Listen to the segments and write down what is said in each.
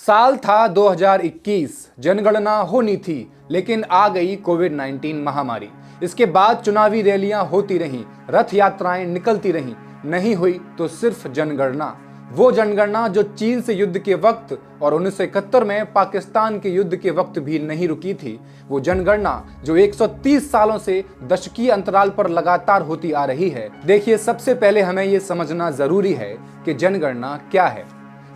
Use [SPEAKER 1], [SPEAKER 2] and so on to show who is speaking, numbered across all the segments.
[SPEAKER 1] साल था 2021, जनगणना होनी थी, लेकिन आ गई कोविड-19 महामारी। इसके बाद चुनावी रैलियां होती रहीं, रथ यात्राएं निकलती रहीं, नहीं हुई तो सिर्फ जनगणना। वो जनगणना जो चीन से युद्ध के वक्त और 1971 में पाकिस्तान के युद्ध के वक्त भी नहीं रुकी थी। वो जनगणना जो 130 सालों से दशकीय अंतराल पर लगातार होती आ रही है। देखिए, सबसे पहले हमें ये समझना जरूरी है कि जनगणना क्या है।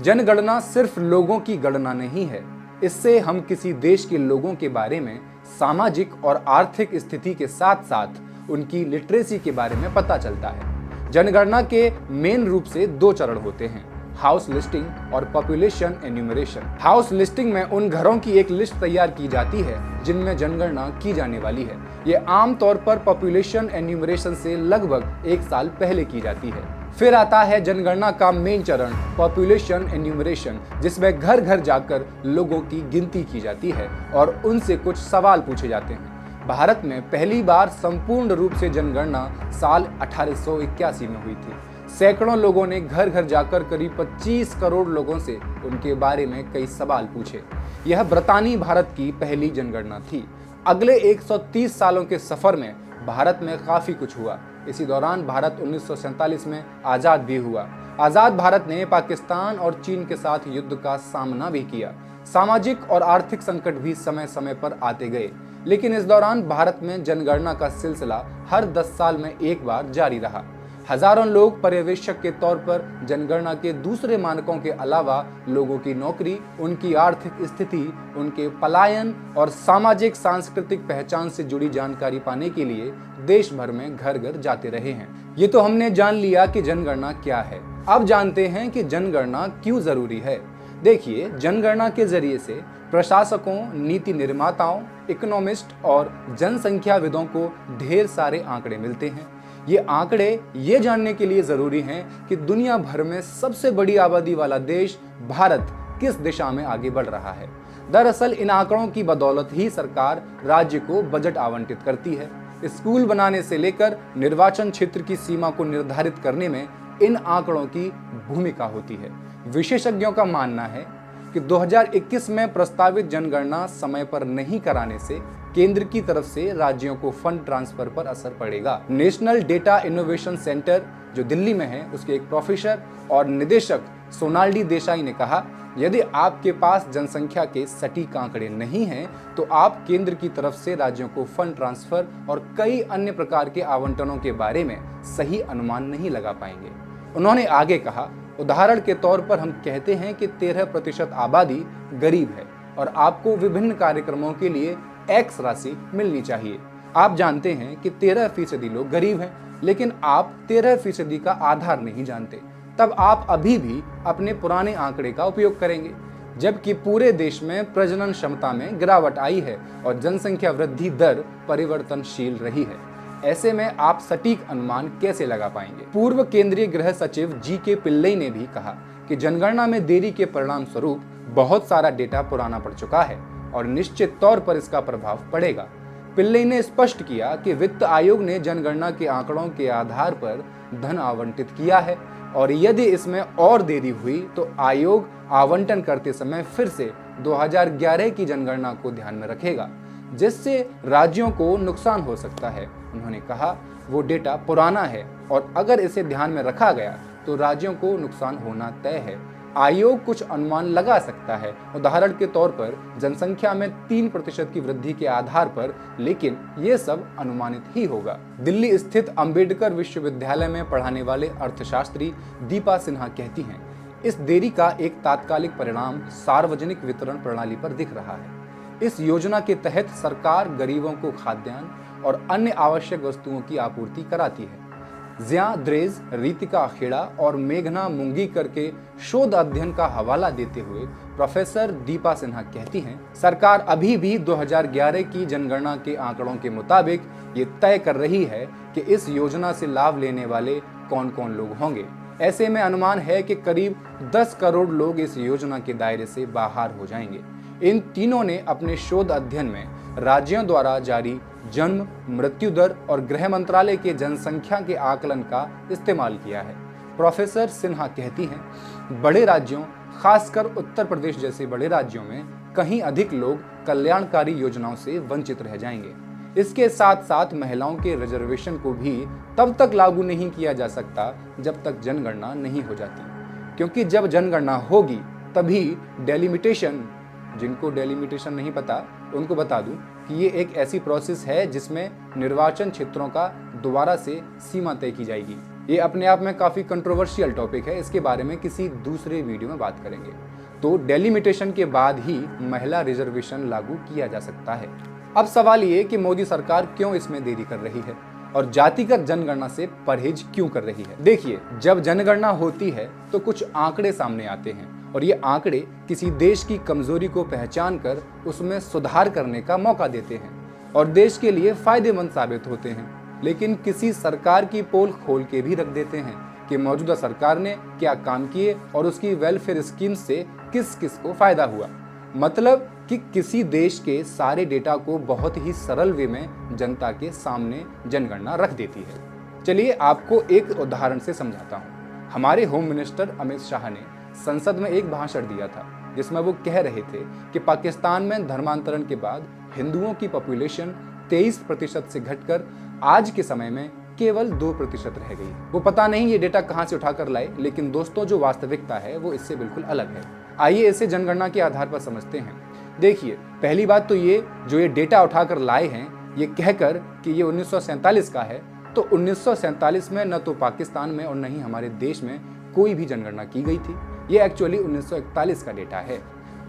[SPEAKER 1] जनगणना सिर्फ लोगों की गणना नहीं है। इससे हम किसी देश के लोगों के बारे में सामाजिक और आर्थिक स्थिति के साथ साथ उनकी लिटरेसी के बारे में पता चलता है। जनगणना के मेन रूप से दो चरण होते हैं, हाउस लिस्टिंग और पॉपुलेशन एन्यूमरेशन। हाउस लिस्टिंग में उन घरों की एक लिस्ट तैयार की जाती है जिनमें जनगणना की जाने वाली है। ये आमतौर पर पॉपुलेशन एन्यूमरेशन से लगभग 1 साल पहले की जाती है। फिर आता है जनगणना का मेन चरण, पॉपुलेशन एन्यूमरेशन, जिसमें घर घर जाकर लोगों की गिनती की जाती है और उनसे कुछ सवाल पूछे जाते हैं। भारत में पहली बार संपूर्ण रूप से जनगणना साल 1881 में हुई थी। सैकड़ों लोगों ने घर घर जाकर करीब 25 करोड़ लोगों से उनके बारे में कई सवाल पूछे। यह ब्रितानी भारत की पहली जनगणना थी। अगले 130 सालों के सफर में भारत में काफी कुछ हुआ। इसी दौरान भारत 1947 में आजाद भी हुआ। आजाद भारत ने पाकिस्तान और चीन के साथ युद्ध का सामना भी किया। सामाजिक और आर्थिक संकट भी समय समय पर आते गए, लेकिन इस दौरान भारत में जनगणना का सिलसिला हर 10 साल में एक बार जारी रहा। हजारों लोग पर्यवेक्षक के तौर पर जनगणना के दूसरे मानकों के अलावा लोगों की नौकरी, उनकी आर्थिक स्थिति, उनके पलायन और सामाजिक सांस्कृतिक पहचान से जुड़ी जानकारी पाने के लिए देश भर में घर घर जाते रहे हैं। ये तो हमने जान लिया कि जनगणना क्या है। अब जानते हैं कि जनगणना क्यों जरूरी है। देखिए, जनगणना के जरिए से प्रशासकों, नीति निर्माताओं, इकोनॉमिस्ट और जनसंख्याविदों को ढेर सारे आंकड़े मिलते हैं। ये आंकड़े ये जानने के लिए जरूरी हैं कि दुनिया भर में सबसे बड़ी आबादी वाला देश भारत किस दिशा में आगे बढ़ रहा है। दरअसल इन आंकड़ों की बदौलत ही सरकार राज्य को बजट आवंटित करती है। स्कूल बनाने से लेकर निर्वाचन क्षेत्र की सीमा को निर्धारित करने में इन आंकड़ों की भूमिका होती है। विशेषज्ञों का मानना है कि 2021 में प्रस्तावित जनगणना समय पर नहीं कराने से केंद्र की तरफ से राज्यों को फंड ट्रांसफर पर असर पड़ेगा। नेशनल डेटा इनोवेशन सेंटर जो दिल्ली में है, उसके एक प्रोफेसर और निदेशक सोनाल्डी देसाई ने कहा, यदि आपके पास जनसंख्या के सटीक आंकड़े नहीं हैं, तो आप केंद्र की तरफ से राज्यों को फंड ट्रांसफर और कई अन्य प्रकार के आवंटनों के बारे में सही अनुमान नहीं लगा पाएंगे। उन्होंने आगे कहा, उदाहरण के तौर पर हम कहते हैं कि 13% आबादी गरीब है और आपको विभिन्न कार्यक्रमों के लिए X राशि मिलनी चाहिए। आप जानते हैं कि 13% लोग गरीब हैं, लेकिन आप 13% का आधार नहीं जानते। तब आप अभी भी अपने पुराने आंकड़े का उपयोग करेंगे, जबकि पूरे देश में प्रजनन क्षमता में गिरावट आई है और जनसंख्या वृद्धि दर परिवर्तनशील रही है। ऐसे में आप सटीक अनुमान कैसे लगा पाएंगे। पूर्व केंद्रीय गृह सचिव जी.के. पिल्लई ने भी कहा कि जनगणना में देरी के परिणाम स्वरूप बहुत सारा डेटा पुराना पड़ चुका है और निश्चित तौर पर इसका प्रभाव पड़ेगा। पिल्लई ने स्पष्ट किया कि वित्त आयोग ने जनगणना के आंकड़ों के आधार पर धन आवंटित किया है और यदि इसमें और देरी हुई तो आयोग आवंटन करते समय फिर से 2011 की जनगणना को ध्यान में रखेगा, जिससे राज्यों को नुकसान हो सकता है। उन्होंने कहा, वो डेटा पुराना है और अगर इसे ध्यान में रखा गया तो राज्यों को नुकसान होना तय है। आयोग कुछ अनुमान लगा सकता है, उदाहरण के तौर पर जनसंख्या में 3% की वृद्धि के आधार पर, लेकिन ये सब अनुमानित ही होगा। दिल्ली स्थित अंबेडकर विश्वविद्यालय में पढ़ाने वाले अर्थशास्त्री दीपा सिन्हा कहती हैं, इस देरी का एक तात्कालिक परिणाम सार्वजनिक वितरण प्रणाली पर दिख रहा है। इस योजना के तहत सरकार गरीबों को खाद्यान्न और अन्य आवश्यक वस्तुओं की आपूर्ति कराती है। जिया द्रेज, रितिका अखेड़ा और मेघना मुंगीकर के शोध अध्ययन का हवाला देते हुए प्रोफेसर दीपा सिन्हा कहती हैं, सरकार अभी भी 2011 की जनगणना के आंकड़ों के मुताबिक ये तय कर रही है कि इस योजना से लाभ लेने वाले कौन कौन लोग होंगे। ऐसे में अनुमान है कि करीब 10 करोड़ लोग इस योजना के दायरे से बाहर हो जाएंगे। इन तीनों ने अपने शोध अध्ययन में राज्यों द्वारा जारी जन्म, मृत्यु दर और गृह मंत्रालय के जनसंख्या के आकलन का इस्तेमाल किया है। प्रोफेसर सिन्हा कहती हैं, बड़े राज्यों खासकर उत्तर प्रदेश जैसे बड़े राज्यों में कहीं अधिक लोग कल्याणकारी योजनाओं से वंचित रह जाएंगे। इसके साथ साथ महिलाओं के रिजर्वेशन को भी तब तक लागू नहीं किया जा सकता जब तक जनगणना नहीं हो जाती, क्योंकि जब जनगणना होगी तभी डेलिमिटेशन, जिनको डेलिमिटेशन नहीं पता उनको बता दूं कि ये एक ऐसी प्रोसेस है जिसमें निर्वाचन क्षेत्रों का दोबारा से सीमा तय की जाएगी। ये अपने आप में काफ़ी कंट्रोवर्शियल टॉपिक है, इसके बारे में किसी दूसरे वीडियो में बात करेंगे। तो डेलिमिटेशन के बाद ही महिला रिजर्वेशन लागू किया जा सकता है। अब सवाल ये कि मोदी सरकार क्यों इसमें देरी कर रही है और जातिगत जनगणना से परहेज क्यों कर रही है। देखिए, जब जनगणना होती है तो कुछ आंकड़े सामने आते हैं और ये आंकड़े किसी देश की कमजोरी को पहचान कर उसमें सुधार करने का मौका देते हैं और देश के लिए फायदेमंद साबित होते हैं। लेकिन किसी सरकार की पोल खोल के भी रख देते हैं कि मौजूदा सरकार ने क्या काम किए और उसकी वेलफेयर स्कीम से किस किस को फायदा हुआ। मतलब कि किसी देश के सारे डेटा को बहुत ही सरल वे में जनता के सामने जनगणना रख देती है। चलिए आपको एक उदाहरण से समझाता हूँ। हमारे होम मिनिस्टर अमित शाह ने संसद में एक भाषण दिया था जिसमें वो कह रहे थे कि पाकिस्तान में धर्मांतरण के बाद हिंदुओं की पॉपुलेशन 23% से घटकर आज के समय में केवल 2% रह गई। वो पता नहीं ये डेटा कहां से उठाकर लाए, लेकिन दोस्तों जो वास्तविकता है वो इससे बिल्कुल अलग है। आइए इसे जनगणना के आधार पर समझते हैं। देखिए, पहली बात तो ये जो ये डेटा उठाकर लाए हैं ये कहकर कि ये 1947 का है, तो 1947 में न तो पाकिस्तान में और न ही हमारे देश में कोई भी जनगणना की गई थी। ये एक्चुअली 1941 का डेटा है।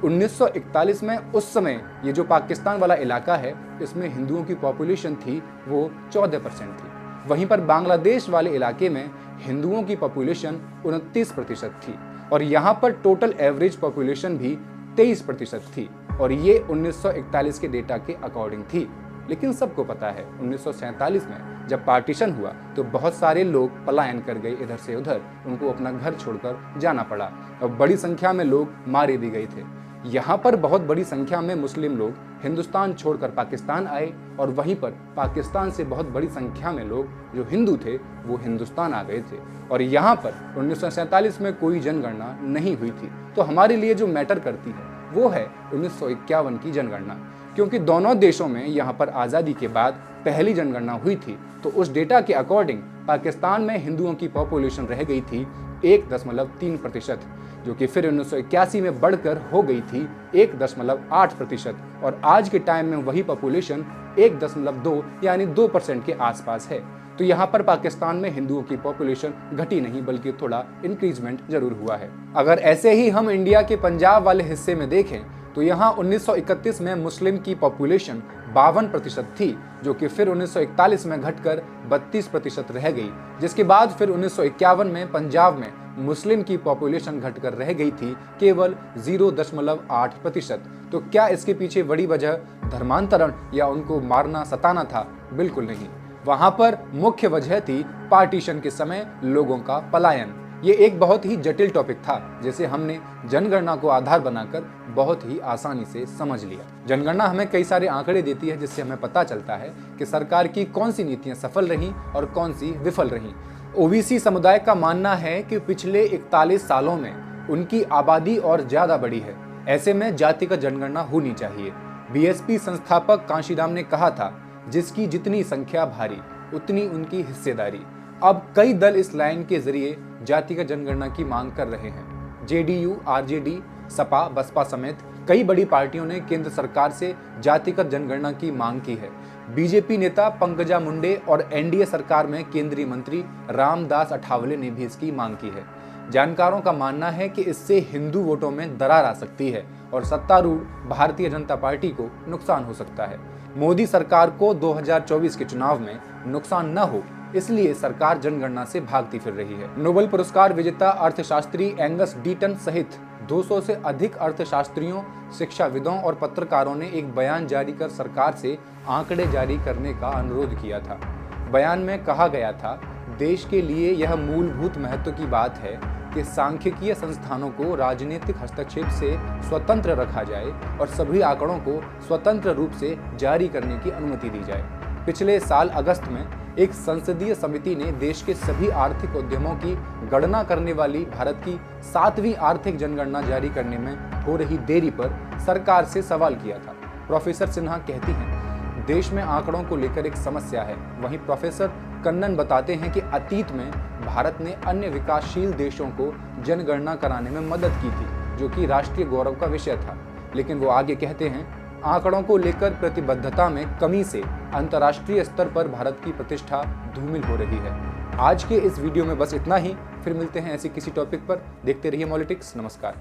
[SPEAKER 1] 1941 में उस समय ये जो पाकिस्तान वाला इलाका है इसमें हिंदुओं की पॉपुलेशन थी वो 14% थी। वहीं पर बांग्लादेश वाले इलाके में हिंदुओं की पॉपुलेशन 29% थी और यहाँ पर टोटल एवरेज पॉपुलेशन भी 23% थी और ये 1941 के डेटा के अकॉर्डिंग थी। लेकिन सबको पता है 1947 में जब पार्टीशन हुआ तो बहुत सारे लोग पलायन कर गए इधर से उधर, उनको अपना घर छोड़कर जाना पड़ा और बड़ी संख्या में लोग मारे भी गए थे। यहाँ पर बहुत बड़ी संख्या में मुस्लिम लोग हिंदुस्तान छोड़कर पाकिस्तान आए और वहीं पर पाकिस्तान से बहुत बड़ी संख्या में लोग जो हिंदू थे वो हिंदुस्तान आ गए थे और यहाँ पर 1947 में कोई जनगणना नहीं हुई थी। तो हमारे लिए जो मैटर करती है वो है 1951 की जनगणना, क्योंकि दोनों देशों में यहाँ पर आज़ादी के बाद पहली जनगणना हुई थी। तो उस डेटा के अकॉर्डिंग पाकिस्तान में हिंदुओं की पॉपुलेशन रह गई थी 1.3%, जो कि फिर 1981 में बढ़कर हो गई थी 1.8% और आज के टाइम में वही पॉपुलेशन 1.2 यानी 2% के आसपास है। तो यहाँ पर पाकिस्तान में हिंदुओं की पॉपुलेशन घटी नहीं बल्कि थोड़ा इंक्रीजमेंट जरूर हुआ है। अगर ऐसे ही हम इंडिया के पंजाब वाले हिस्से में देखें तो यहाँ 1931 में मुस्लिम की पॉपुलेशन 52% थी, जो कि फिर 1941 में घटकर 32% रह गई, जिसके बाद फिर 1951 में पंजाब में मुस्लिम की पॉपुलेशन घटकर रह गई थी केवल 0.8%। तो क्या इसके पीछे बड़ी वजह धर्मांतरण या उनको मारना सताना था? बिल्कुल नहीं। वहां पर मुख्य वजह थी पार्टीशन के समय लोगों का पलायन। ये एक बहुत ही जटिल टॉपिक था जिसे हमने जनगणना को आधार बनाकर बहुत ही आसानी से समझ लिया। जनगणना हमें कई सारे आंकड़े देती है जिससे हमें पता चलता है कि सरकार की कौन सी नीतियां सफल रहीं और कौन सी विफल रहीं। ओबीसी समुदाय का मानना है कि पिछले 41 सालों में उनकी आबादी और ज्यादा बढ़ी है, ऐसे में जातिगत जनगणना होनी चाहिए। बीएसपी संस्थापक कांशीराम ने कहा था, जिसकी जितनी संख्या भारी उतनी उनकी हिस्सेदारी। अब कई दल इस लाइन के जरिए जातिगत जनगणना की मांग कर रहे हैं। जेडीयू, आरजेडी, सपा, बसपा समेत कई बड़ी पार्टियों ने केंद्र सरकार से जातिगत जनगणना की मांग की है। बीजेपी नेता पंकजा मुंडे और एनडीए सरकार में केंद्रीय मंत्री रामदास अठावले ने भी इसकी मांग की है। जानकारों का मानना है कि इससे हिंदू वोटों में दरार आ सकती है और सत्तारूढ़ भारतीय जनता पार्टी को नुकसान हो सकता है। मोदी सरकार को 2024 के चुनाव में नुकसान न हो इसलिए सरकार जनगणना से भागती फिर रही है। नोबेल पुरस्कार विजेता अर्थशास्त्री एंगस डीटन सहित 200 से अधिक अर्थशास्त्रियों, शिक्षाविदों और पत्रकारों ने एक बयान जारी कर सरकार से आंकड़े जारी करने का अनुरोध किया था। बयान में कहा गया था, देश के लिए यह मूलभूत महत्व की बात है कि सांख्यिकीय संस्थानों को राजनीतिक हस्तक्षेप से स्वतंत्र रखा जाए और सभी आंकड़ों को स्वतंत्र रूप से जारी करने की अनुमति दी जाए। पिछले साल अगस्त में एक संसदीय समिति ने देश के सभी आर्थिक उद्यमों की गणना करने वाली भारत की 7वीं आर्थिक जनगणना जारी करने में हो रही देरी पर सरकार से सवाल किया था। प्रोफेसर सिन्हा कहती हैं, देश में आंकड़ों को लेकर एक समस्या है। वहीं प्रोफेसर कन्नन बताते हैं कि अतीत में भारत ने अन्य विकासशील देशों को जनगणना कराने में मदद की थी, जो कि राष्ट्रीय गौरव का विषय था। लेकिन वो आगे कहते हैं, आंकड़ों को लेकर प्रतिबद्धता में कमी से अंतर्राष्ट्रीय स्तर पर भारत की प्रतिष्ठा धूमिल हो रही है। आज के इस वीडियो में बस इतना ही। फिर मिलते हैं ऐसी किसी टॉपिक पर। देखते रहिए मॉलिटिक्स। नमस्कार।